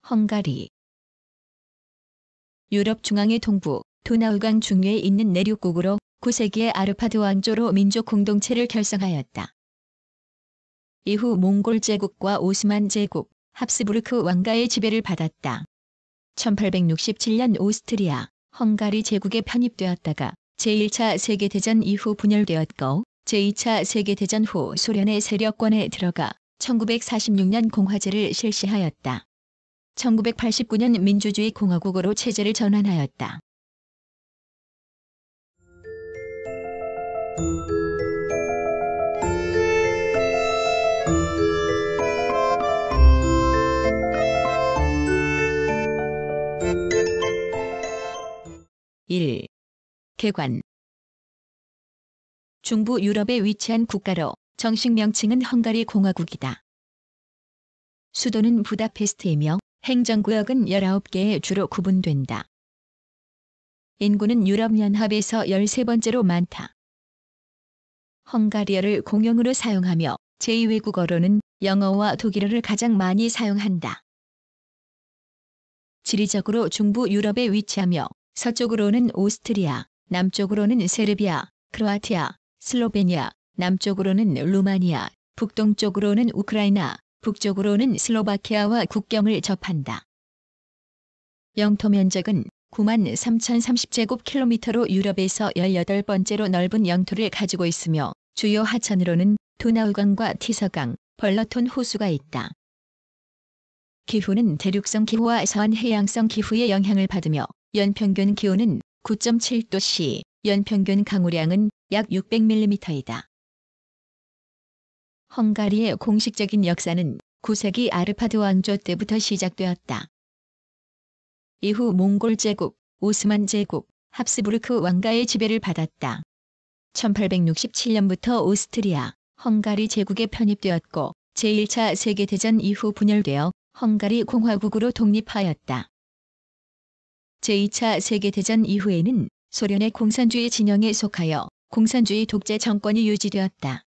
헝가리. 유럽 중앙의 동부 도나우강 중류에 있는 내륙국으로 9세기에 아르파드 왕조로 민족 공동체를 결성하였다. 이후 몽골 제국과 오스만 제국, 합스부르크 왕가의 지배를 받았다. 1867년 오스트리아, 헝가리 제국에 편입되었다가 제1차 세계대전 이후 분열되었고 제2차 세계대전 후 소련의 세력권에 들어가 1946년 공화제를 실시하였다. 1989년 민주주의 공화국으로 체제를 전환하였다. (1) 개관. 중부 유럽에 위치한 국가로 정식 명칭은 헝가리 공화국이다. 수도는 부다페스트이며 행정구역은 19개의 주로 구분된다. 인구는 유럽연합에서 13번째로 많다. 헝가리어를 공용으로 사용하며 제2외국어로는 영어와 독일어를 가장 많이 사용한다. 지리적으로 중부 유럽에 위치하며 서쪽으로는 오스트리아, 남쪽으로는 세르비아, 크로아티아, 슬로베니아, 남쪽으로는 루마니아, 북동쪽으로는 우크라이나, 북쪽으로는 슬로바키아와 국경을 접한다. 영토 면적은 93,030제곱킬로미터로 유럽에서 18번째로 넓은 영토를 가지고 있으며 주요 하천으로는 도나우강과 티서강, 벌러톤 호수가 있다. 기후는 대륙성 기후와 서해안해양성 기후의 영향을 받으며 연평균 기온은 9.7도씨, 연평균 강우량은 약 600mm이다. 헝가리의 공식적인 역사는 9세기 아르파드 왕조 때부터 시작되었다. 이후 몽골 제국, 오스만 제국, 합스부르크 왕가의 지배를 받았다. 1867년부터 오스트리아, 헝가리 제국에 편입되었고 제1차 세계대전 이후 분열되어 헝가리 공화국으로 독립하였다. 제2차 세계대전 이후에는 소련의 공산주의 진영에 속하여 공산주의 독재 정권이 유지되었다.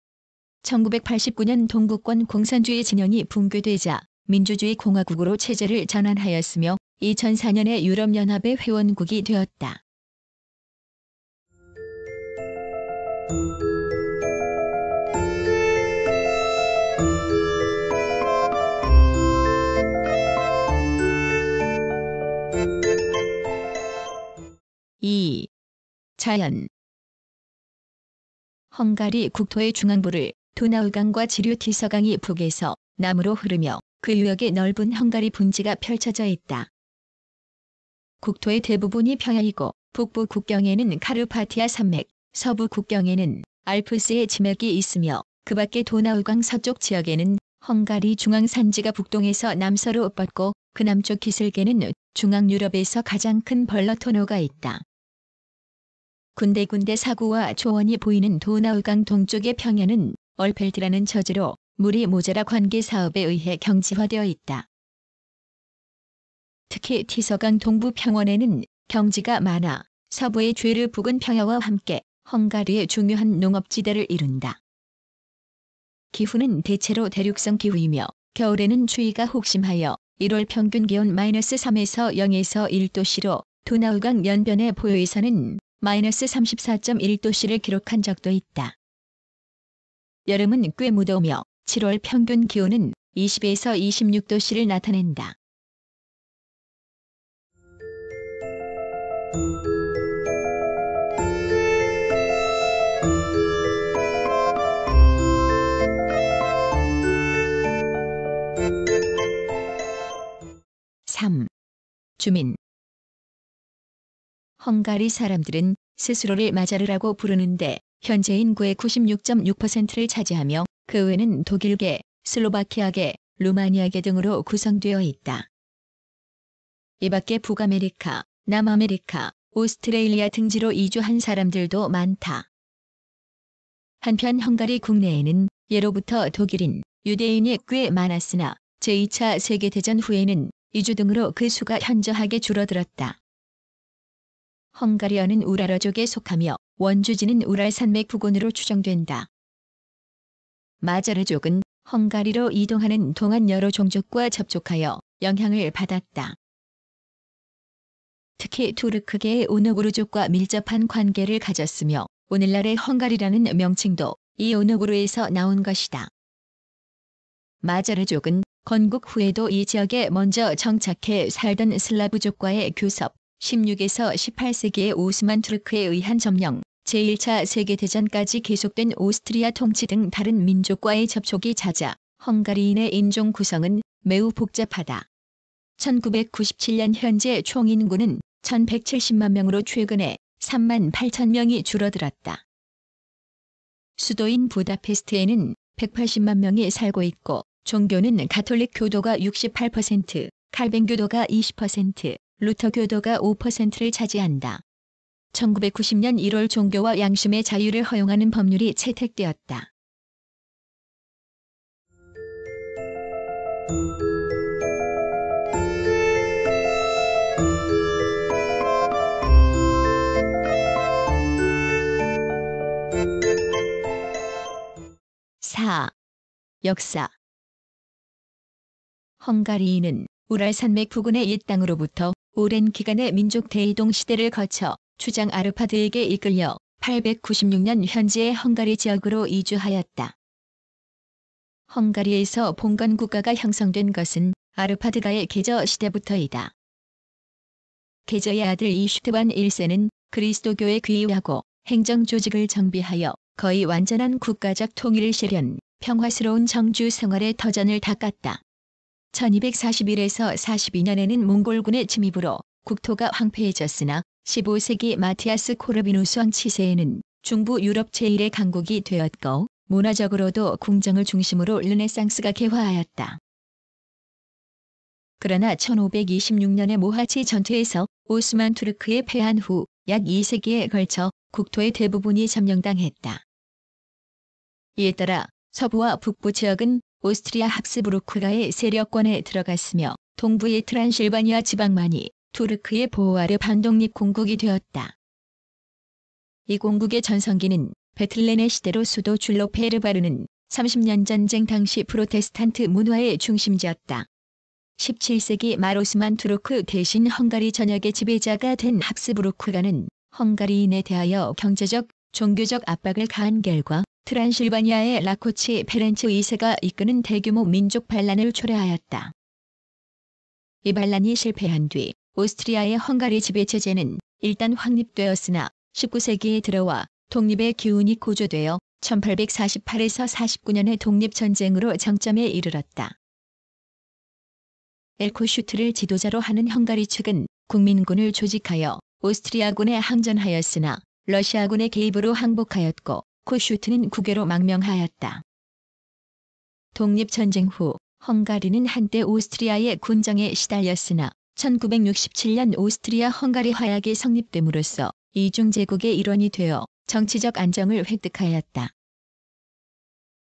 1989년 동부권 공산주의 진영이 붕괴되자 민주주의 공화국으로 체제를 전환하였으며 2004년에 유럽연합의 회원국이 되었다. (2) 자연. 헝가리 국토의 중앙부를 도나우강과 지류 티서강이 북에서 남으로 흐르며 그 유역에 넓은 헝가리 분지가 펼쳐져 있다. 국토의 대부분이 평야이고 북부 국경에는 카르파티아 산맥, 서부 국경에는 알프스의 지맥이 있으며 그 밖에 도나우강 서쪽 지역에는 헝가리 중앙산지가 북동에서 남서로 뻗고 그 남쪽 기슭에는 중앙유럽에서 가장 큰 벌러톤호가 있다. 군데군데 사구와 초원이 보이는 도나우강 동쪽의 평야는 얼펠트라는 저지로 물이 모자라 관계 사업에 의해 경지화되어 있다. 특히 티서강 동부 평원에는 경지가 많아 서부의 죄르 부근 평야와 함께 헝가리의 중요한 농업지대를 이룬다. 기후는 대체로 대륙성 기후이며 겨울에는 추위가 혹심하여 1월 평균 기온 -3에서 0에서 1도씨로 도나우강 연변의 포요에서는 -34.1도씨를 기록한 적도 있다. 여름은 꽤 무더우며 7월 평균 기온은 20에서 26도씨를 나타낸다. (3) 주민. 헝가리 사람들은 스스로를 마자르라고 부르는데 현재 인구의 96.6%를 차지하며 그 외는 독일계, 슬로바키아계, 루마니아계 등으로 구성되어 있다. 이 밖에 북아메리카, 남아메리카, 오스트레일리아 등지로 이주한 사람들도 많다. 한편 헝가리 국내에는 예로부터 독일인, 유대인이 꽤 많았으나 제2차 세계대전 후에는 이주 등으로 그 수가 현저하게 줄어들었다. 헝가리어는 우랄어족에 속하며 원주지는 우랄산맥 부근으로 추정된다. 마자르족은 헝가리로 이동하는 동안 여러 종족과 접촉하여 영향을 받았다. 특히 투르크계의 오노구르족과 밀접한 관계를 가졌으며 오늘날의 헝가리라는 명칭도 이 오노구르에서 나온 것이다. 마자르족은 건국 후에도 이 지역에 먼저 정착해 살던 슬라브족과의 교섭, 16에서 18세기의 오스만 투르크에 의한 점령, 제1차 세계대전까지 계속된 오스트리아 통치 등 다른 민족과의 접촉이 잦아 헝가리인의 인종 구성은 매우 복잡하다. 1997년 현재 총인구는 1170만 명으로 최근에 3만 8천 명이 줄어들었다. 수도인 부다페스트에는 180만 명이 살고 있고 종교는 가톨릭 교도가 68%, 칼빈 교도가 20%, 루터 교도가 5%를 차지한다. 1990년 1월 종교와 양심의 자유를 허용하는 법률이 채택되었다. 역사. 헝가리인은 우랄산맥 부근의 옛 땅으로부터 오랜 기간의 민족 대이동 시대를 거쳐 추장 아르파드에게 이끌려 896년 현재의 헝가리 지역으로 이주하였다. 헝가리에서 봉건 국가가 형성된 것은 아르파드가의 계저 시대부터이다. 계저의 아들 이슈트반 1세는 그리스도교에 귀의하고 행정 조직을 정비하여 거의 완전한 국가적 통일을 실현, 평화스러운 정주 생활의 터전을 닦았다. 1241에서 42년에는 몽골군의 침입으로 국토가 황폐해졌으나 15세기 마티아스 코르비누스 왕 치세에는 중부 유럽 제1의 강국이 되었고 문화적으로도 궁정을 중심으로 르네상스가 개화하였다. 그러나 1526년의 모하치 전투에서 오스만 투르크에 패한 후 약 2세기에 걸쳐 국토의 대부분이 점령당했다. 이에 따라 서부와 북부 지역은 오스트리아 합스부르크가의 세력권에 들어갔으며 동부의 트란실바니아 지방만이 투르크의 보호 아래 반독립 공국이 되었다. 이 공국의 전성기는 베틀레네 시대로 수도 줄로페르바르는 30년 전쟁 당시 프로테스탄트 문화의 중심지였다. 17세기 말 오스만 투르크 대신 헝가리 전역의 지배자가 된 합스부르크가는 헝가리인에 대하여 경제적, 종교적 압박을 가한 결과 트란실바니아의 라코치 페렌츠 2세가 이끄는 대규모 민족 반란을 초래하였다. 이 반란이 실패한 뒤 오스트리아의 헝가리 지배체제는 일단 확립되었으나 19세기에 들어와 독립의 기운이 고조되어 1848에서 49년의 독립전쟁으로 정점에 이르렀다. 엘코슈트를 지도자로 하는 헝가리 측은 국민군을 조직하여 오스트리아군에 항전하였으나 러시아군의 개입으로 항복하였고 코슈트는 국외로 망명하였다. 독립전쟁 후 헝가리는 한때 오스트리아의 군정에 시달렸으나 1967년 오스트리아 헝가리 화약이 성립됨으로써 이중 제국의 일원이 되어 정치적 안정을 획득하였다.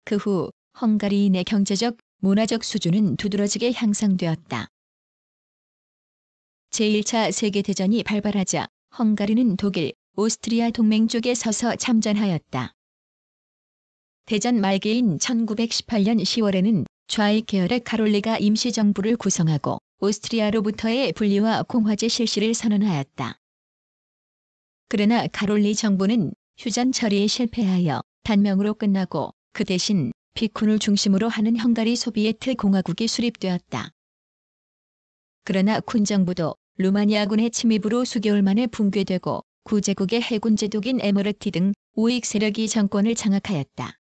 그 후 헝가리인의 경제적, 문화적 수준은 두드러지게 향상되었다. 제1차 세계대전이 발발하자 헝가리는 독일, 오스트리아 동맹 쪽에 서서 참전하였다. 대전 말기인 1918년 10월에는 좌익 계열의 카롤리가 임시정부를 구성하고 오스트리아로부터의 분리와 공화제 실시를 선언하였다. 그러나 카롤리 정부는 휴전 처리에 실패하여 단명으로 끝나고 그 대신 비쿤을 중심으로 하는 헝가리 소비에트 공화국이 수립되었다. 그러나 군 정부도 루마니아군의 침입으로 수개월 만에 붕괴되고 구제국의 해군 제독인 에머르티 등 우익 세력이 정권을 장악하였다.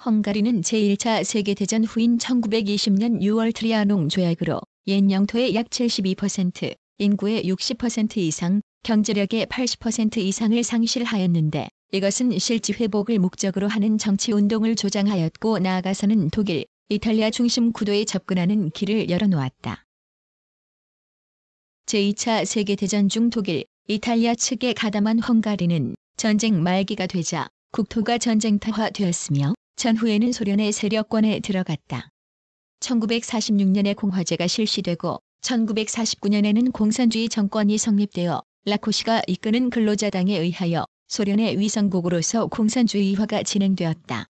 헝가리는 제1차 세계대전 후인 1920년 6월 트리아농 조약으로 옛 영토의 약 72%, 인구의 60% 이상, 경제력의 80% 이상을 상실하였는데 이것은 실지 회복을 목적으로 하는 정치운동을 조장하였고 나아가서는 독일, 이탈리아 중심 구도에 접근하는 길을 열어놓았다. 제2차 세계대전 중 독일, 이탈리아 측에 가담한 헝가리는 전쟁 말기가 되자 국토가 전쟁터화되었으며 전후에는 소련의 세력권에 들어갔다. 1946년에 공화제가 실시되고 1949년에는 공산주의 정권이 성립되어 라코시가 이끄는 근로자당에 의하여 소련의 위성국으로서 공산주의화가 진행되었다.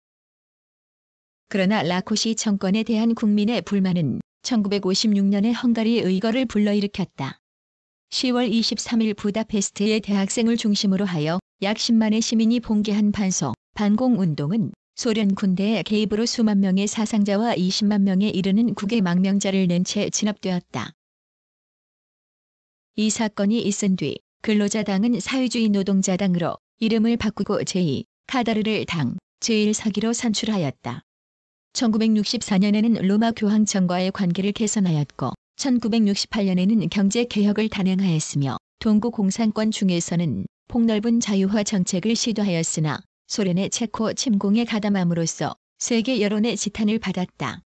그러나 라코시 정권에 대한 국민의 불만은 1956년에 헝가리 의거를 불러일으켰다. 10월 23일 부다페스트의 대학생을 중심으로 하여 약 10만의 시민이 봉기한 반공운동은 소련 군대의 개입으로 수만 명의 사상자와 20만 명에 이르는 국외 망명자를 낸 채 진압되었다. 이 사건이 있은 뒤 근로자당은 사회주의 노동자당으로 이름을 바꾸고 제2카다르를 당 제1사기로 선출하였다. 1964년에는 로마 교황청과의 관계를 개선하였고 1968년에는 경제개혁을 단행하였으며 동구 공산권 중에서는 폭넓은 자유화 정책을 시도하였으나 소련의 체코 침공에 가담함으로써 세계 여론의 지탄을 받았다.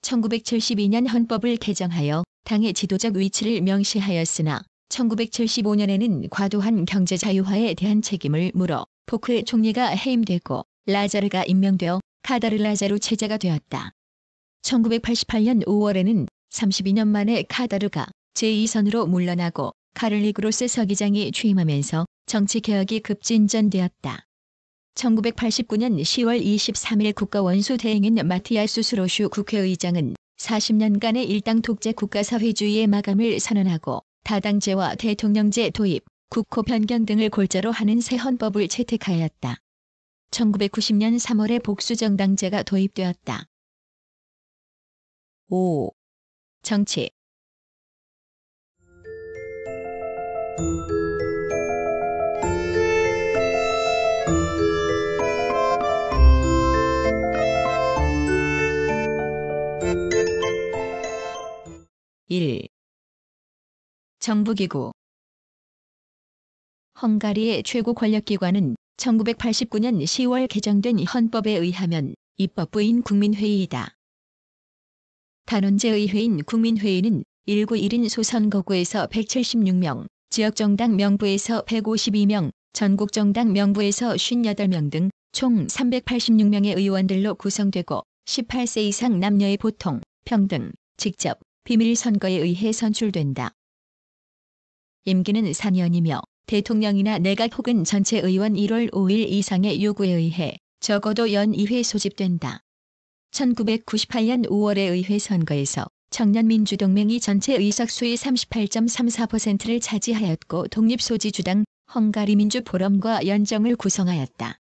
1972년 헌법을 개정하여 당의 지도적 위치를 명시하였으나 1975년에는 과도한 경제 자유화에 대한 책임을 물어 포크 총리가 해임되고 라자르가 임명되어 카다르 라자루 체제가 되었다. 1988년 5월에는 32년 만에 카다르가 제2선으로 물러나고 카를리 그로스 서기장이 취임하면서 정치개혁이 급진전되었다. 1989년 10월 23일 국가원수 대행인 마티아스 수로슈 국회의장은 40년간의 일당 독재 국가사회주의의 마감을 선언하고 다당제와 대통령제 도입, 국호 변경 등을 골자로 하는 새 헌법을 채택하였다. 1990년 3월에 복수정당제가 도입되었다. 5. 정치 1. 정부기구 헝가리의 최고 권력기관은 1989년 10월 개정된 헌법에 의하면 입법부인 국민회의이다. 단원제의회인 국민회의는 1구 1인 소선거구에서 176명, 지역정당 명부에서 152명, 전국정당 명부에서 58명 등 총 386명의 의원들로 구성되고 18세 이상 남녀의 보통, 평등, 직접, 비밀 선거에 의해 선출된다. 임기는 4년이며 대통령이나 내각 혹은 전체 의원 1월 5일 이상의 요구에 의해 적어도 연 2회 소집된다. 1998년 5월의 의회 선거에서 청년민주동맹이 전체 의석수의 38.34%를 차지하였고 독립소지주당 헝가리민주포럼과 연정을 구성하였다.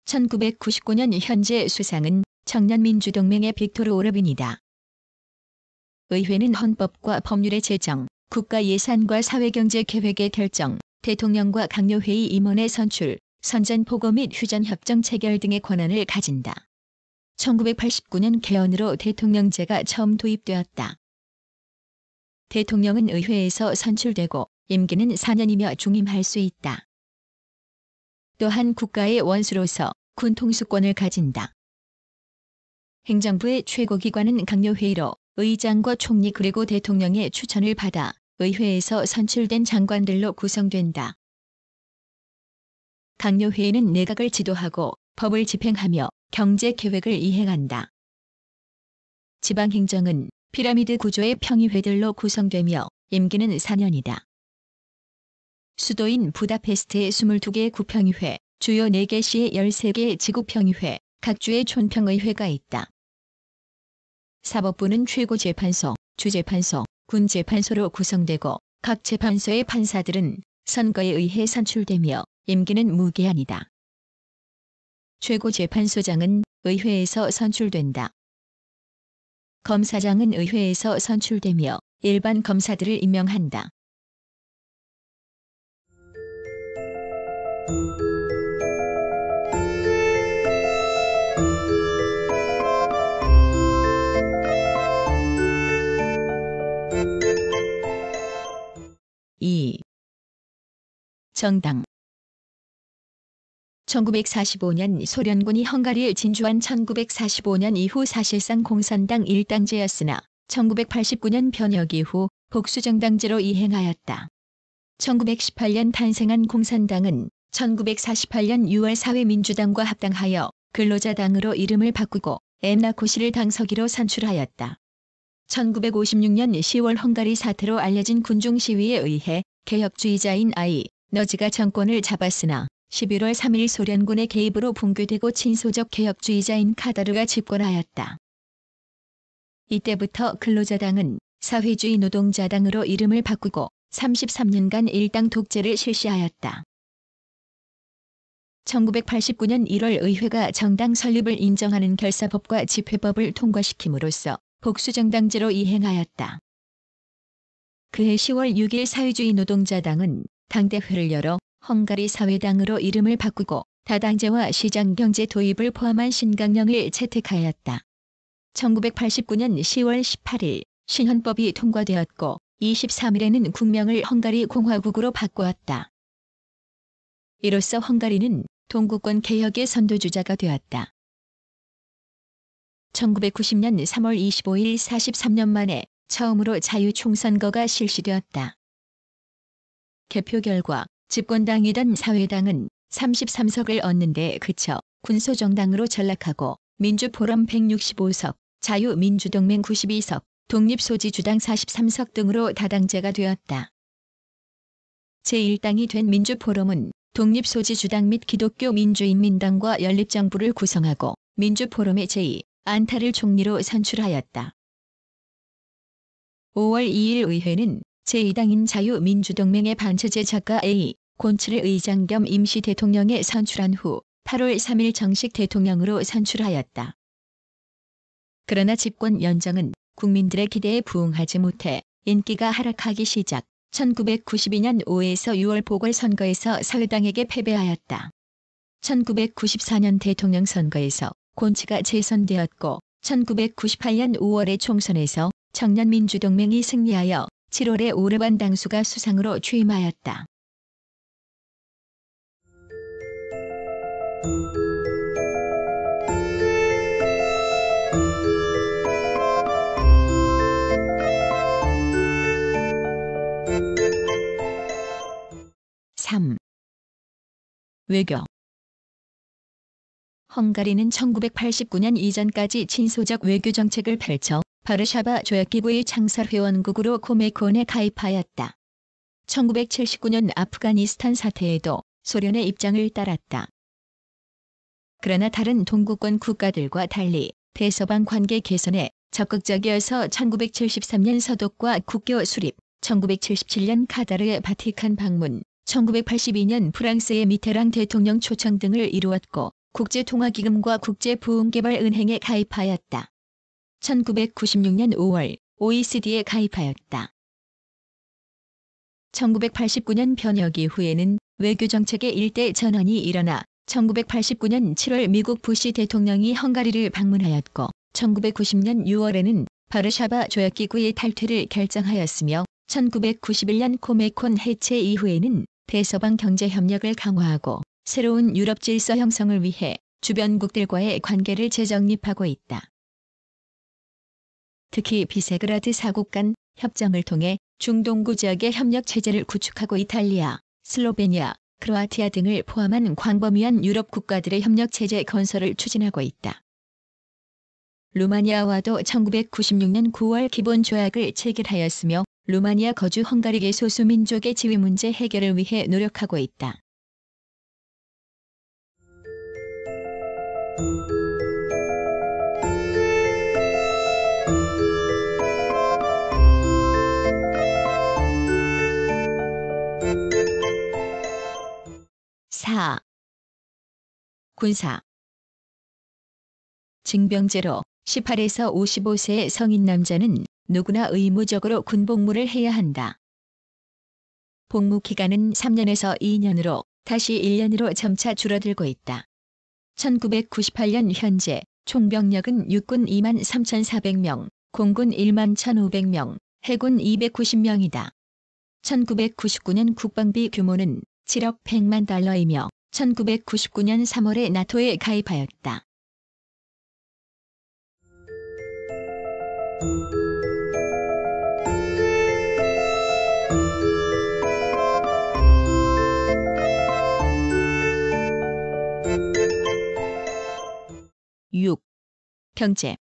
1999년 현재 수상은 청년민주동맹의 빅토르 오르빈이다. 의회는 헌법과 법률의 제정, 국가 예산과 사회경제계획의 결정, 대통령과 강요회의 임원의 선출, 선전포고 및 휴전협정 체결 등의 권한을 가진다. 1989년 개헌으로 대통령제가 처음 도입되었다. 대통령은 의회에서 선출되고 임기는 4년이며 중임할 수 있다. 또한 국가의 원수로서 군 통수권을 가진다. 행정부의 최고기관은 강요회의로 의장과 총리 그리고 대통령의 추천을 받아 의회에서 선출된 장관들로 구성된다. 강요회의는 내각을 지도하고 법을 집행하며 경제계획을 이행한다. 지방행정은 피라미드 구조의 평의회들로 구성되며 임기는 4년이다. 수도인 부다페스트의 22개의 구평의회, 주요 4개 시의 13개의 지구평의회, 각 주의 촌평의회가 있다. 사법부는 최고재판소, 주재판소, 군재판소로 구성되고 각 재판소의 판사들은 선거에 의해 선출되며 임기는 무기한이다. 최고재판소장은 의회에서 선출된다. 검사장은 의회에서 선출되며 일반 검사들을 임명한다. 정당 1945년 소련군이 헝가리에 진주한 1945년 이후 사실상 공산당 일당제였으나 1989년 변혁 이후 복수정당제로 이행하였다. 1918년 탄생한 공산당은 1948년 6월 사회민주당과 합당하여 근로자당으로 이름을 바꾸고 엠라코시를 당서기로 선출하였다. 1956년 10월 헝가리 사태로 알려진 군중 시위에 의해 개혁주의자인 너즈가 정권을 잡았으나 11월 3일 소련군의 개입으로 붕괴되고 친소적 개혁주의자인 카다르가 집권하였다. 이때부터 근로자당은 사회주의 노동자당으로 이름을 바꾸고 33년간 일당 독재를 실시하였다. 1989년 1월 의회가 정당 설립을 인정하는 결사법과 집회법을 통과시킴으로써 복수정당제로 이행하였다. 그해 10월 6일 사회주의 노동자당은 당대회를 열어 헝가리 사회당으로 이름을 바꾸고 다당제와 시장경제 도입을 포함한 신강령을 채택하였다. 1989년 10월 18일 신헌법이 통과되었고 23일에는 국명을 헝가리 공화국으로 바꾸었다. 이로써 헝가리는 동구권 개혁의 선도주자가 되었다. 1990년 3월 25일 43년 만에 처음으로 자유총선거가 실시되었다. 개표 결과 집권당이던 사회당은 33석을 얻는 데 그쳐 군소정당으로 전락하고 민주포럼 165석, 자유민주동맹 92석, 독립소지주당 43석 등으로 다당제가 되었다. 제1당이 된 민주포럼은 독립소지주당 및 기독교민주인민당과 연립정부를 구성하고 민주포럼의 제2안타를 총리로 선출하였다. 5월 2일 의회는 제2당인 자유민주동맹의 반체제 작가 곤츠를 의장 겸 임시 대통령에 선출한 후 8월 3일 정식 대통령으로 선출하였다. 그러나 집권 연정은 국민들의 기대에 부응하지 못해 인기가 하락하기 시작 1992년 5에서 6월 보궐선거에서 사회당에게 패배하였다. 1994년 대통령 선거에서 곤츠가 재선되었고 1998년 5월의 총선에서 청년민주동맹이 승리하여 7월에 오르반 당수가 수상으로 취임하였다. 외교. 헝가리는 1989년 이전까지 친소적 외교 정책을 펼쳐 바르샤바 조약기구의 창설회원국으로 코메콘에 가입하였다. 1979년 아프가니스탄 사태에도 소련의 입장을 따랐다. 그러나 다른 동구권 국가들과 달리 대서방 관계 개선에 적극적이어서 1973년 서독과 국교 수립, 1977년 카타르의 바티칸 방문, 1982년 프랑스의 미테랑 대통령 초청 등을 이루었고 국제통화기금과 국제부흥개발은행에 가입하였다. 1996년 5월 OECD에 가입하였다. 1989년 변혁 이후에는 외교정책의 일대 전환이 일어나 1989년 7월 미국 부시 대통령이 헝가리를 방문하였고 1990년 6월에는 바르샤바 조약기구의 탈퇴를 결정하였으며 1991년 코메콘 해체 이후에는 대서방 경제협력을 강화하고 새로운 유럽 질서 형성을 위해 주변국들과의 관계를 재정립하고 있다. 특히 비세그라드 4국 간 협정을 통해 중동구 지역의 협력 체제를 구축하고 이탈리아, 슬로베니아, 크로아티아 등을 포함한 광범위한 유럽 국가들의 협력 체제 건설을 추진하고 있다. 루마니아와도 1996년 9월 기본조약을 체결하였으며 루마니아 거주 헝가리계 소수민족의 지위 문제 해결을 위해 노력하고 있다. 군사. 징병제로 18에서 55세의 성인 남자는 누구나 의무적으로 군복무를 해야 한다. 복무 기간은 3년에서 2년으로 다시 1년으로 점차 줄어들고 있다. 1998년 현재 총병력은 육군 23,400명, 공군 11,500명, 해군 290명이다. 1999년 국방비 규모는 7억 100만 달러이며 1999년 3월에 나토에 가입하였다. 경제.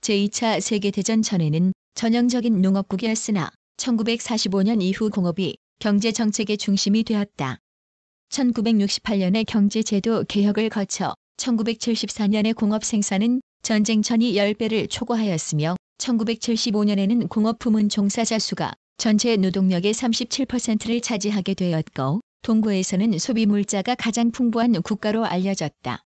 제2차 세계대전 전에는 전형적인 농업국이었으나 1945년 이후 공업이 경제정책의 중심이 되었다. 1968년에 경제제도 개혁을 거쳐 1974년에 공업 생산은 전쟁 전이 10배를 초과하였으며 1975년에는 공업 부문 종사자 수가 전체 노동력의 37%를 차지하게 되었고 동구에서는 소비 물자가 가장 풍부한 국가로 알려졌다.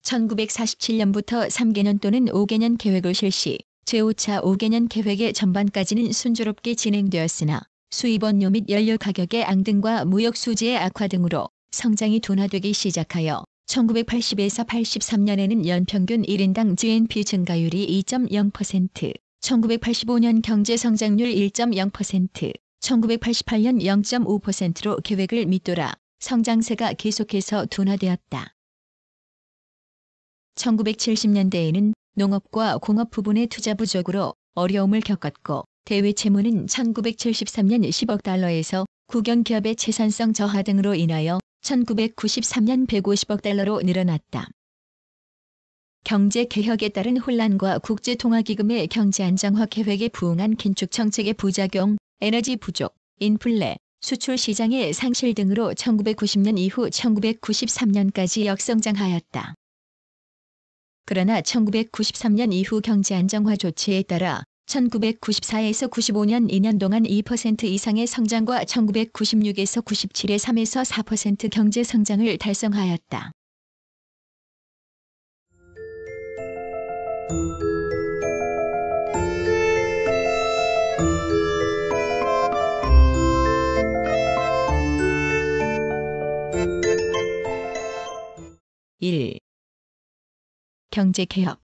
1947년부터 3개년 또는 5개년 계획을 실시, 제5차 5개년 계획의 전반까지는 순조롭게 진행되었으나 수입원료 및 연료 가격의 앙등과 무역 수지의 악화 등으로 성장이 둔화되기 시작하여 1980에서 83년에는 연평균 1인당 GNP 증가율이 2.0%, 1985년 경제 성장률 1.0%, 1988년 0.5%로 계획을 밑돌아 성장세가 계속해서 둔화되었다. 1970년대에는 농업과 공업 부분의 투자 부족으로 어려움을 겪었고 대외 채무는 1973년 10억 달러에서 국영 기업의 채산성 저하 등으로 인하여 1993년 150억 달러로 늘어났다. 경제 개혁에 따른 혼란과 국제통화기금의 경제 안정화 계획에 부응한 긴축 정책의 부작용, 에너지 부족, 인플레, 수출 시장의 상실 등으로 1990년 이후 1993년까지 역성장하였다. 그러나 1993년 이후 경제 안정화 조치에 따라 1994에서 95년 2년 동안 2% 이상의 성장과 1996에서 97의 3에서 4% 경제 성장을 달성하였다. (1) 경제개혁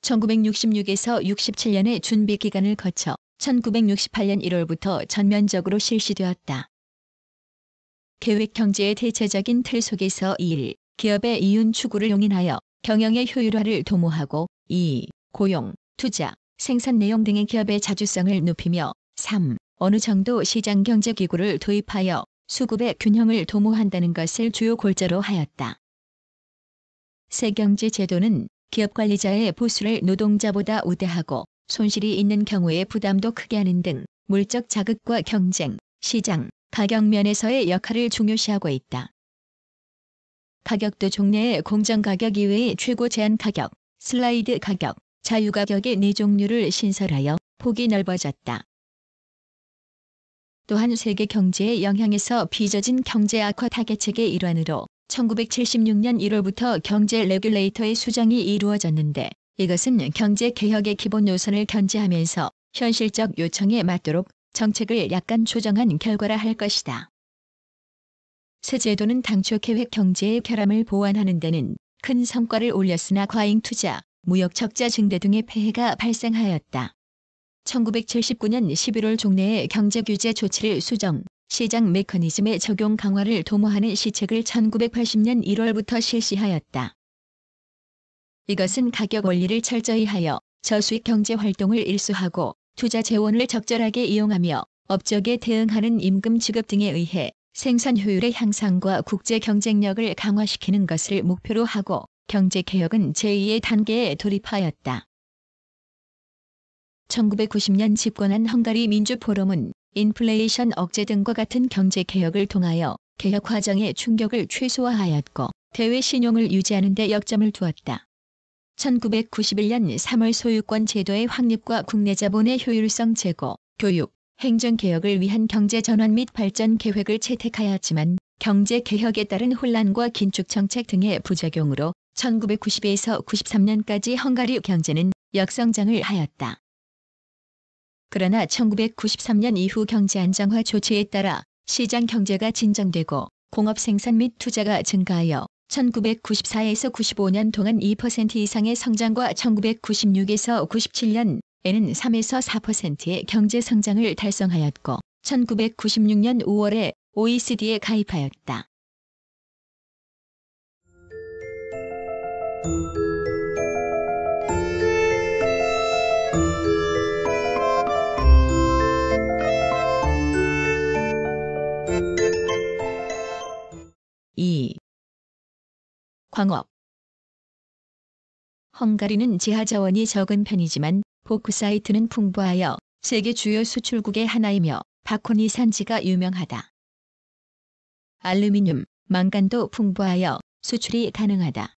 1966에서 67년의 준비 기간을 거쳐 1968년 1월부터 전면적으로 실시되었다. 계획 경제의 대체적인 틀 속에서 1. 기업의 이윤 추구를 용인하여 경영의 효율화를 도모하고 2. 고용, 투자, 생산 내용 등의 기업의 자주성을 높이며 3. 어느 정도 시장 경제 기구를 도입하여 수급의 균형을 도모한다는 것을 주요 골자로 하였다. 새 경제 제도는 기업 관리자의 보수를 노동자보다 우대하고 손실이 있는 경우에 부담도 크게 하는 등 물적 자극과 경쟁, 시장, 가격 면에서의 역할을 중요시하고 있다. 가격도 종래의 공정가격 이외의 최고 제한 가격, 슬라이드 가격, 자유가격의 4종류를 신설하여 폭이 넓어졌다. 또한 세계 경제의 영향에서 빚어진 경제 악화 타개책의 일환으로 1976년 1월부터 경제 레귤레이터의 수정이 이루어졌는데 이것은 경제 개혁의 기본 노선을 견지하면서 현실적 요청에 맞도록 정책을 약간 조정한 결과라 할 것이다. 새 제도는 당초 계획 경제의 결함을 보완하는 데는 큰 성과를 올렸으나 과잉 투자, 무역 적자 증대 등의 폐해가 발생하였다. 1979년 11월 종래에 경제 규제 조치를 수정, 시장 메커니즘의 적용 강화를 도모하는 시책을 1980년 1월부터 실시하였다. 이것은 가격 원리를 철저히 하여 저수익 경제 활동을 일수하고 투자 재원을 적절하게 이용하며 업적에 대응하는 임금 지급 등에 의해 생산 효율의 향상과 국제 경쟁력을 강화시키는 것을 목표로 하고 경제 개혁은 제2의 단계에 돌입하였다. 1990년 집권한 헝가리 민주포럼은 인플레이션 억제 등과 같은 경제 개혁을 통하여 개혁 과정의 충격을 최소화하였고 대외 신용을 유지하는 데 역점을 두었다. 1991년 3월 소유권 제도의 확립과 국내 자본의 효율성 제고, 교육, 행정개혁을 위한 경제 전환 및 발전 계획을 채택하였지만 경제 개혁에 따른 혼란과 긴축 정책 등의 부작용으로 1990에서 93년까지 헝가리 경제는 역성장을 하였다. 그러나 1993년 이후 경제 안정화 조치에 따라 시장 경제가 진정되고 공업 생산 및 투자가 증가하여 1994에서 95년 동안 2% 이상의 성장과 1996에서 97년에는 3에서 4%의 경제 성장을 달성하였고 1996년 5월에 OECD에 가입하였다. (2) 광업 헝가리는 지하 자원이 적은 편이지만 보크사이트는 풍부하여 세계 주요 수출국의 하나이며 바코니 산지가 유명하다. 알루미늄, 망간도 풍부하여 수출이 가능하다.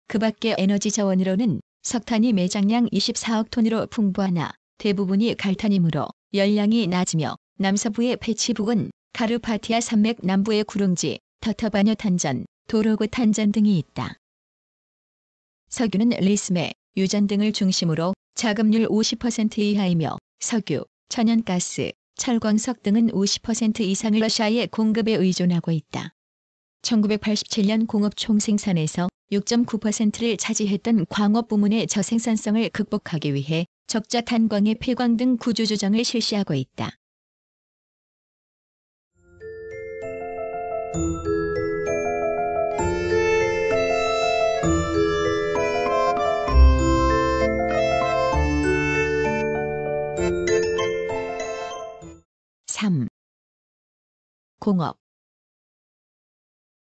그 밖에 에너지 자원으로는 석탄이 매장량 24억 톤으로 풍부하나 대부분이 갈탄이므로 열량이 낮으며 남서부의 페치북은 카르파티아 산맥 남부의 구릉지, 터터바녀 탄전, 도로그 탄전 등이 있다. 석유는 리스메, 유전 등을 중심으로 자급률 50% 이하이며 석유, 천연가스, 철광석 등은 50% 이상을 러시아의 공급에 의존하고 있다. 1987년 공업 총생산에서 6.9%를 차지했던 광업 부문의 저생산성을 극복하기 위해 적자 탄광의 폐광 등 구조조정을 실시하고 있다. 공업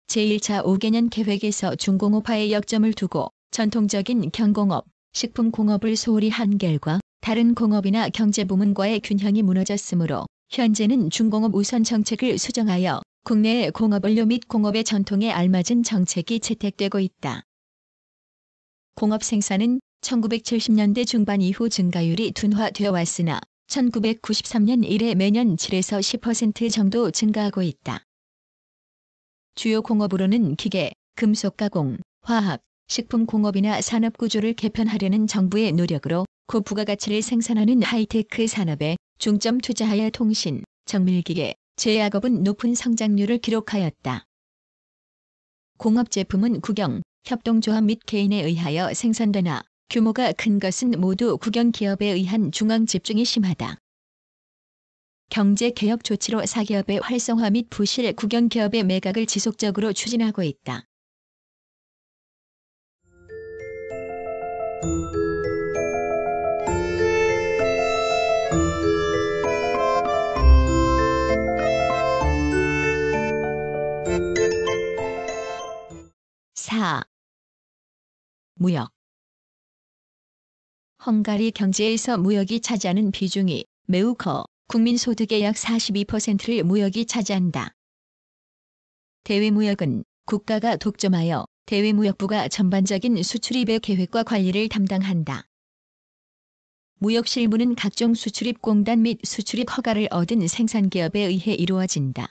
제1차 5개년 계획에서 중공업화에 역점을 두고 전통적인 경공업, 식품공업을 소홀히 한 결과 다른 공업이나 경제부문과의 균형이 무너졌으므로 현재는 중공업 우선 정책을 수정하여 국내의 공업원료 및 공업의 전통에 알맞은 정책이 채택되고 있다. 공업 생산은 1970년대 중반 이후 증가율이 둔화되어 왔으나 1993년 이래 매년 7에서 10% 정도 증가하고 있다. 주요 공업으로는 기계, 금속 가공, 화학, 식품 공업이나 산업 구조를 개편하려는 정부의 노력으로 고부가가치를 생산하는 하이테크 산업에 중점 투자하여 통신, 정밀기계, 제약업은 높은 성장률을 기록하였다. 공업 제품은 국영, 협동조합 및 개인에 의하여 생산되나 규모가 큰 것은 모두 국영기업에 의한 중앙 집중이 심하다. 경제개혁 조치로 사기업의 활성화 및 부실 국영기업의 매각을 지속적으로 추진하고 있다. 무역 헝가리 경제에서 무역이 차지하는 비중이 매우 커 국민 소득의 약 42%를 무역이 차지한다. 대외무역은 국가가 독점하여 대외무역부가 전반적인 수출입의 계획과 관리를 담당한다. 무역실무는 각종 수출입 공단 및 수출입 허가를 얻은 생산기업에 의해 이루어진다.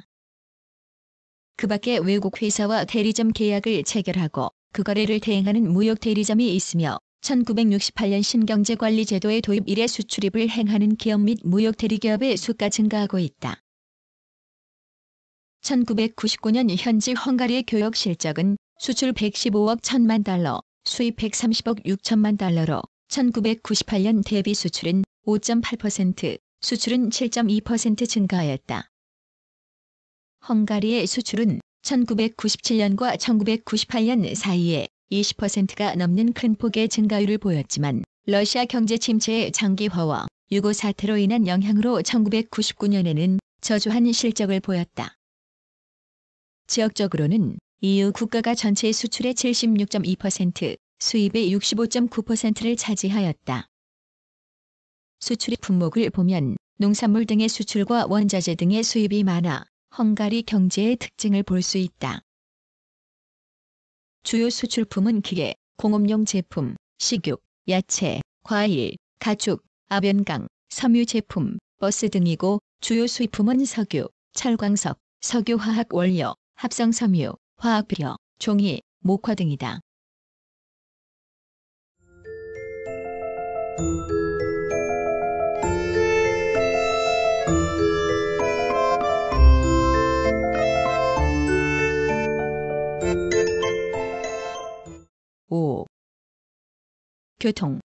그 밖에 외국 회사와 대리점 계약을 체결하고 그 거래를 대행하는 무역 대리점이 있으며 1968년 신경제관리제도의 도입 이래 수출입을 행하는 기업 및 무역 대리기업의 수가 증가하고 있다. 1999년 현지 헝가리의 교역 실적은 수출 115억 1천만 달러, 수입 130억 6천만 달러로 1998년 대비 수출은 5.8%, 수출은 7.2% 증가하였다. 헝가리의 수출은 1997년과 1998년 사이에 20%가 넘는 큰 폭의 증가율을 보였지만 러시아 경제 침체의 장기화와 유고 사태로 인한 영향으로 1999년에는 저조한 실적을 보였다. 지역적으로는 EU 국가가 전체 수출의 76.2%, 수입의 65.9%를 차지하였다. 수출입 품목을 보면 농산물 등의 수출과 원자재 등의 수입이 많아 헝가리 경제의 특징을 볼 수 있다. 주요 수출품은 기계, 공업용 제품, 식육, 야채, 과일, 가축, 아변강, 섬유 제품, 버스 등이고 주요 수입품은 석유, 철광석, 석유화학 원료, 합성섬유, 화학비료, 종이, 목화 등이다. 교통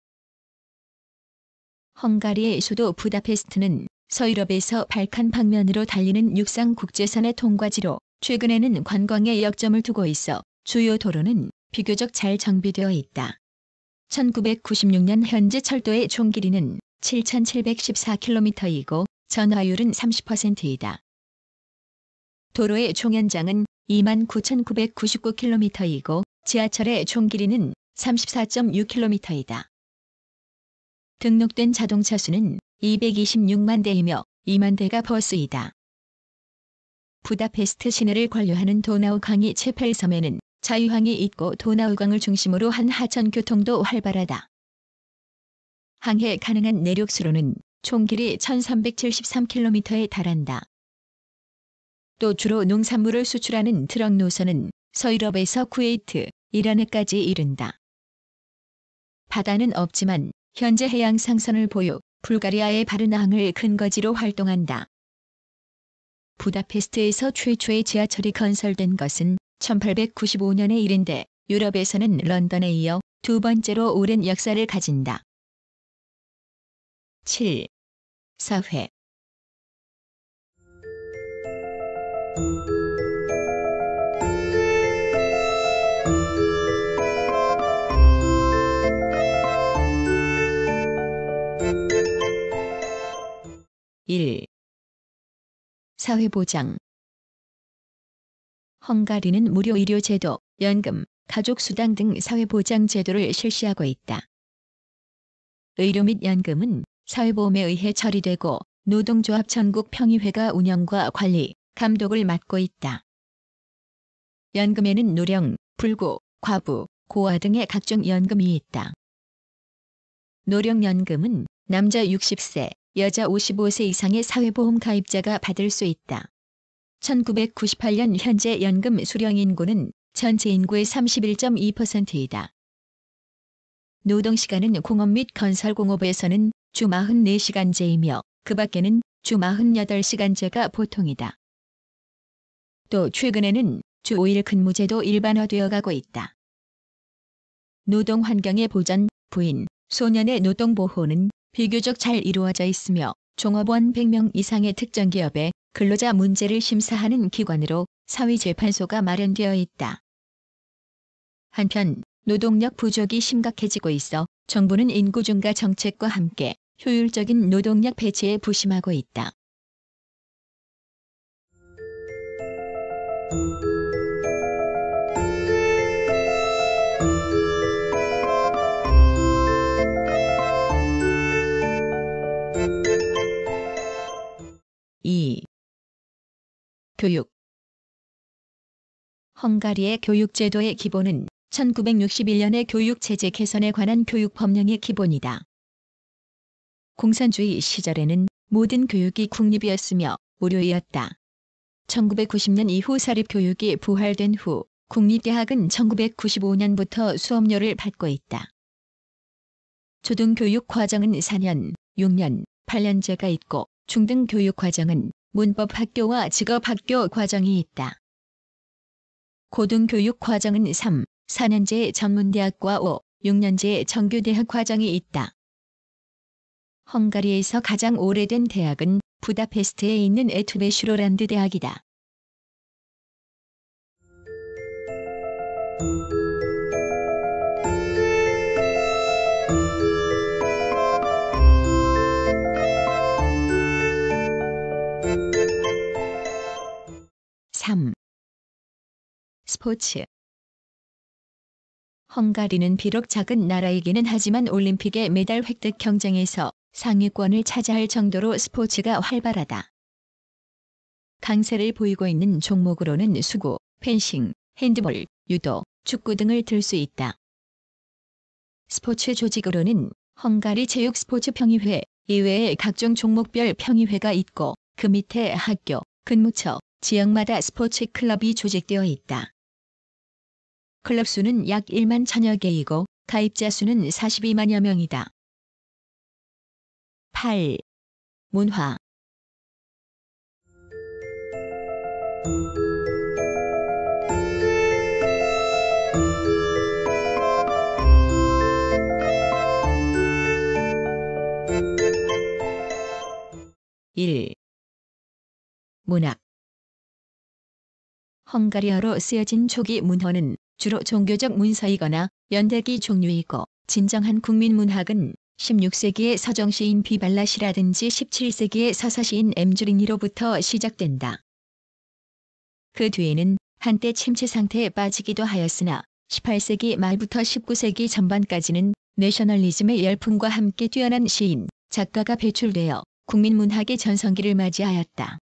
헝가리의 수도 부다페스트는 서유럽에서 발칸 방면으로 달리는 육상 국제선의 통과지로 최근에는 관광에 역점을 두고 있어 주요 도로는 비교적 잘 정비되어 있다. 1996년 현재 철도의 총 길이는 7,714km이고 전화율은 30%이다. 도로의 총 연장은 29,999km이고 지하철의 총 길이는 34.6km이다. 등록된 자동차 수는 226만 대이며 2만 대가 버스이다. 부다페스트 시내를 관료하는 도나우 강이 체8섬에는 자유항이 있고 도나우강을 중심으로 한 하천 교통도 활발하다. 항해 가능한 내륙수로는 총 길이 1373km에 달한다. 또 주로 농산물을 수출하는 트럭 노선은 서유럽에서 쿠웨이트, 이란에까지 이른다. 바다는 없지만 현재 해양 상선을 보유, 불가리아의 바르나항을 근거지로 활동한다. 부다페스트에서 최초의 지하철이 건설된 것은 1895년의 일인데 유럽에서는 런던에 이어 두 번째로 오랜 역사를 가진다. 7. 사회. (1) 사회보장. 헝가리는 무료 의료 제도, 연금, 가족수당 등 사회보장 제도를 실시하고 있다. 의료 및 연금은 사회보험에 의해 처리되고 노동조합 전국평의회가 운영과 관리, 감독을 맡고 있다. 연금에는 노령, 불구, 과부, 고아 등의 각종 연금이 있다. 노령연금은 남자 60세, 여자 55세 이상의 사회보험 가입자가 받을 수 있다. 1998년 현재 연금 수령 인구는 전체 인구의 31.2%이다. 노동시간은 공업 및 건설공업에서는 주 44시간제이며 그 밖에는 주 48시간제가 보통이다. 또 최근에는 주 5일 근무제도 일반화되어 가고 있다. 노동환경의 보전, 부인, 소년의 노동보호는 비교적 잘 이루어져 있으며 종업원 100명 이상의 특정 기업의 근로자 문제를 심사하는 기관으로 사회재판소가 마련되어 있다. 한편 노동력 부족이 심각해지고 있어 정부는 인구 증가 정책과 함께 효율적인 노동력 배치에 부심하고 있다. (2) 교육. 헝가리의 교육제도의 기본은 1961년의 교육체제 개선에 관한 교육법령의 기본이다. 공산주의 시절에는 모든 교육이 국립이었으며 무료이었다. 1990년 이후 사립교육이 부활된 후 국립대학은 1995년부터 수업료를 받고 있다. 초등교육 과정은 4년, 6년, 8년제가 있고 중등교육 과정은 문법학교와 직업학교 과정이 있다. 고등교육 과정은 3, 4년제의 전문대학과 5, 6년제의 정규대학 과정이 있다. 헝가리에서 가장 오래된 대학은 부다페스트에 있는 에투베슈로란드 대학이다. (3) 스포츠. 헝가리는 비록 작은 나라이기는 하지만 올림픽의 메달 획득 경쟁에서 상위권을 차지할 정도로 스포츠가 활발하다. 강세를 보이고 있는 종목으로는 수구, 펜싱, 핸드볼, 유도, 축구 등을 들 수 있다. 스포츠 조직으로는 헝가리 체육스포츠평의회 이외에 각종 종목별 평의회가 있고 그 밑에 학교, 근무처, 지역마다 스포츠 클럽이 조직되어 있다. 클럽 수는 약 1만 1000여 개이고 가입자 수는 42만여 명이다. 8. 문화. (1) 문학. 헝가리어로 쓰여진 초기 문헌은 주로 종교적 문서이거나 연대기 종류이고 진정한 국민문학은 16세기의 서정시인 비발랏이라든지 17세기의 서사시인 엠주리니로부터 시작된다. 그 뒤에는 한때 침체 상태에 빠지기도 하였으나 18세기 말부터 19세기 전반까지는 내셔널리즘의 열풍과 함께 뛰어난 시인, 작가가 배출되어 국민문학의 전성기를 맞이하였다.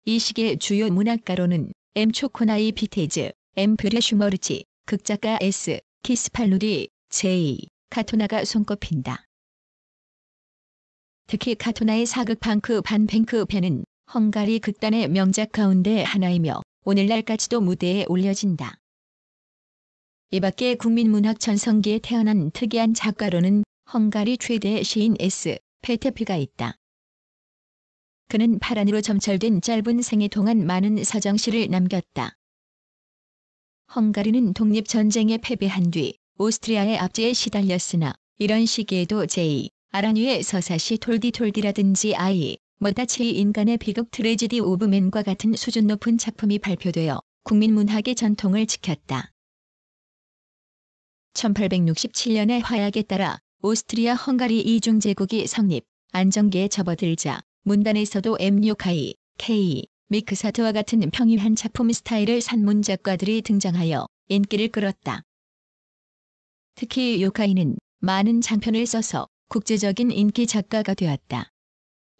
이 시기의 주요 문학가로는 M. 초코나이 비테즈, M. 브레슈머르치, 극작가 S. 키스팔루리, J. 카토나가 손꼽힌다. 특히 카토나의 사극 팡크 반 뱅크편은 헝가리 극단의 명작 가운데 하나이며 오늘날까지도 무대에 올려진다. 이 밖에 국민문학 전성기에 태어난 특이한 작가로는 헝가리 최대 시인 S. 페테피가 있다. 그는 파란으로 점철된 짧은 생애 동안 많은 서정시를 남겼다. 헝가리는 독립전쟁에 패배한 뒤 오스트리아의 압제에 시달렸으나 이런 시기에도 J. 아라뉴의 서사시 톨디톨디라든지 I. 머다치의 인간의 비극 트레지디 오브 맨과 같은 수준 높은 작품이 발표되어 국민문학의 전통을 지켰다. 1867년의 화약에 따라 오스트리아 헝가리 이중제국이 성립, 안정기에 접어들자 문단에서도 M. 요카이, K. 미크사트와 같은 평이한 작품 스타일을 산문 작가들이 등장하여 인기를 끌었다. 특히 요카이는 많은 장편을 써서 국제적인 인기 작가가 되었다.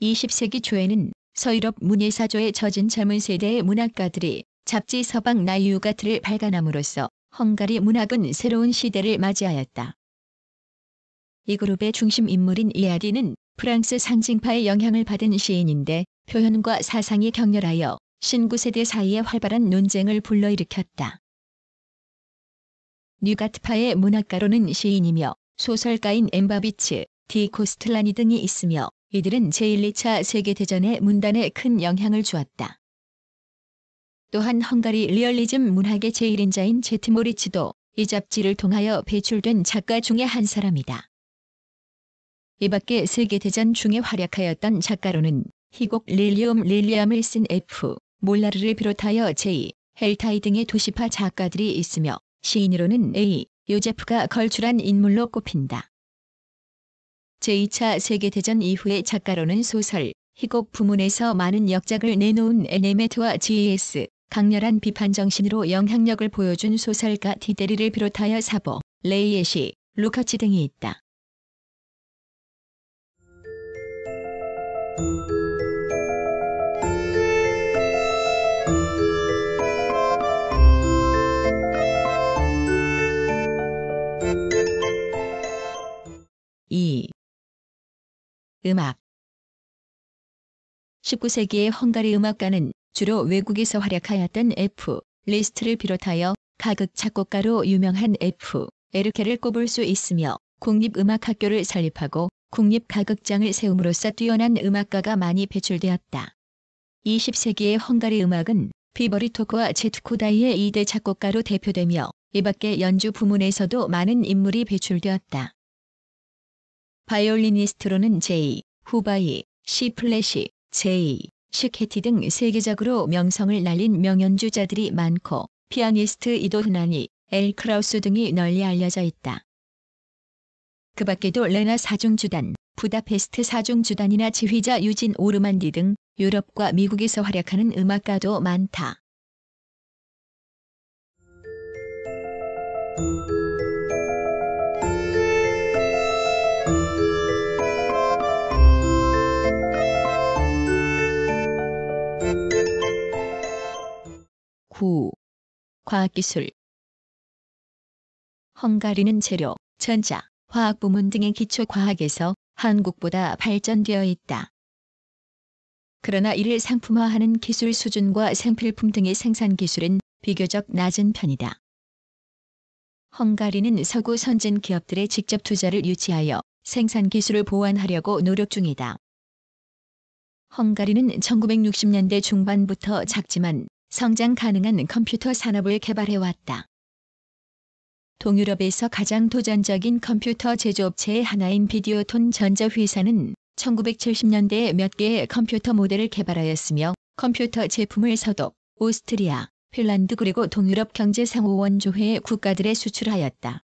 20세기 초에는 서유럽 문예사조에 젖은 젊은 세대의 문학가들이 잡지 서방 나이유가트를 발간함으로써 헝가리 문학은 새로운 시대를 맞이하였다. 이 그룹의 중심 인물인 이아디는 프랑스 상징파의 영향을 받은 시인인데 표현과 사상이 격렬하여 신구 세대 사이에 활발한 논쟁을 불러일으켰다. 뉴가트파의 문학가로는 시인이며 소설가인 엠바비츠, 디 코스틀라니 등이 있으며 이들은 제1, 2차 세계대전의 문단에 큰 영향을 주었다. 또한 헝가리 리얼리즘 문학의 제1인자인 제트 모리츠도 이 잡지를 통하여 배출된 작가 중에 한 사람이다. 이 밖에 세계대전 중에 활약하였던 작가로는 희곡 릴리엄을 쓴 F. 몰라르를 비롯하여 J. 헬타이 등의 도시파 작가들이 있으며 시인으로는 A. 요제프가 걸출한 인물로 꼽힌다. 제2차 세계대전 이후의 작가로는 소설, 희곡 부문에서 많은 역작을 내놓은 에네메트와 G.S. 강렬한 비판 정신으로 영향력을 보여준 소설가 디데리를 비롯하여 사보, 레이에시, 루카치 등이 있다. 음악 19세기의 헝가리 음악가는 주로 외국에서 활약하였던 F. 리스트를 비롯하여 가극 작곡가로 유명한 F. 에르케를 꼽을 수 있으며 국립음악학교를 설립하고 국립가극장을 세움으로써 뛰어난 음악가가 많이 배출되었다. 20세기의 헝가리 음악은 피버리토크와 제트코다이의 2대 작곡가로 대표되며 이 밖에 연주 부문에서도 많은 인물이 배출되었다. 바이올리니스트로는 J. 후바이, C. 플래시, J. 시케티 등 세계적으로 명성을 날린 명연주자들이 많고 피아니스트 이도 흔하니 엘 크라우스 등이 널리 알려져 있다. 그 밖에도 레나 사중주단, 부다페스트 사중주단이나 지휘자 유진 오르만디 등 유럽과 미국에서 활약하는 음악가도 많다. 과학기술 헝가리는 재료, 전자, 화학 부문 등의 기초과학에서 한국보다 발전되어 있다. 그러나 이를 상품화하는 기술 수준과 생필품 등의 생산 기술은 비교적 낮은 편이다. 헝가리는 서구 선진 기업들의 직접 투자를 유치하여 생산 기술을 보완하려고 노력 중이다. 헝가리는 1960년대 중반부터 작지만 성장 가능한 컴퓨터 산업을 개발해왔다. 동유럽에서 가장 도전적인 컴퓨터 제조업체의 하나인 비디오톤 전자회사는 1970년대에 몇 개의 컴퓨터 모델을 개발하였으며 컴퓨터 제품을 서독, 오스트리아, 핀란드 그리고 동유럽 경제상호원조회 국가들에 수출하였다.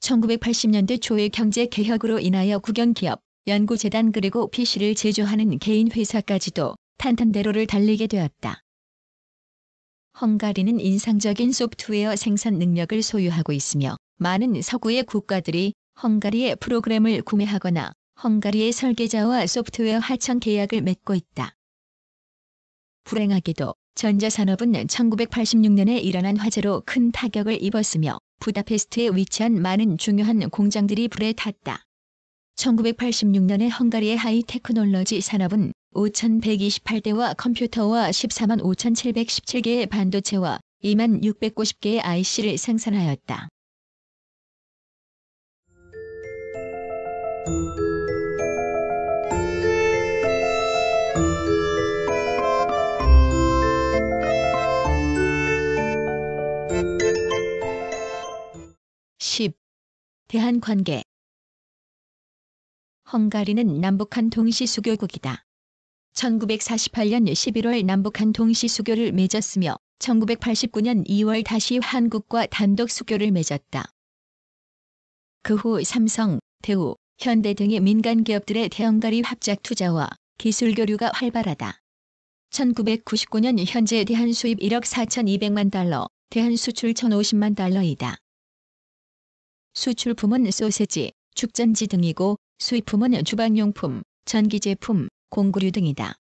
1980년대 초의 경제개혁으로 인하여 국영기업, 연구재단 그리고 PC를 제조하는 개인 회사까지도 탄탄대로를 달리게 되었다. 헝가리는 인상적인 소프트웨어 생산 능력을 소유하고 있으며 많은 서구의 국가들이 헝가리의 프로그램을 구매하거나 헝가리의 설계자와 소프트웨어 하청 계약을 맺고 있다. 불행하게도 전자산업은 1986년에 일어난 화재로 큰 타격을 입었으며 부다페스트에 위치한 많은 중요한 공장들이 불에 탔다. 1986년에 헝가리의 하이테크놀로지 산업은 5,128대와 컴퓨터와 14만 5,717개의 반도체와 2만 690개의 IC를 생산하였다. 대한관계. 헝가리는 남북한 동시수교국이다. 1948년 11월 남북한 동시수교를 맺었으며 1989년 2월 다시 한국과 단독 수교를 맺었다. 그 후 삼성, 대우, 현대 등의 민간 기업들의 대헝가리 합작 투자와 기술 교류가 활발하다. 1999년 현재 대한 수입 1억 4,200만 달러, 대한 수출 1,050만 달러이다. 수출품은 소세지, 축전지 등이고 수입품은 주방용품, 전기제품, 공구류 등이다.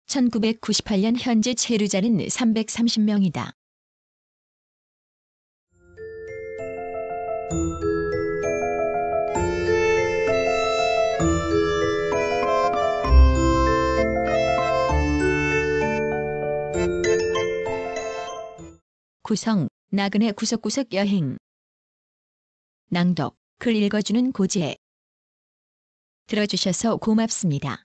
1998년 현재 체류자는 330명이다. 구성, 나그네 구석구석 여행. 낭독, 글 읽어주는 고지혜. 들어주셔서 고맙습니다.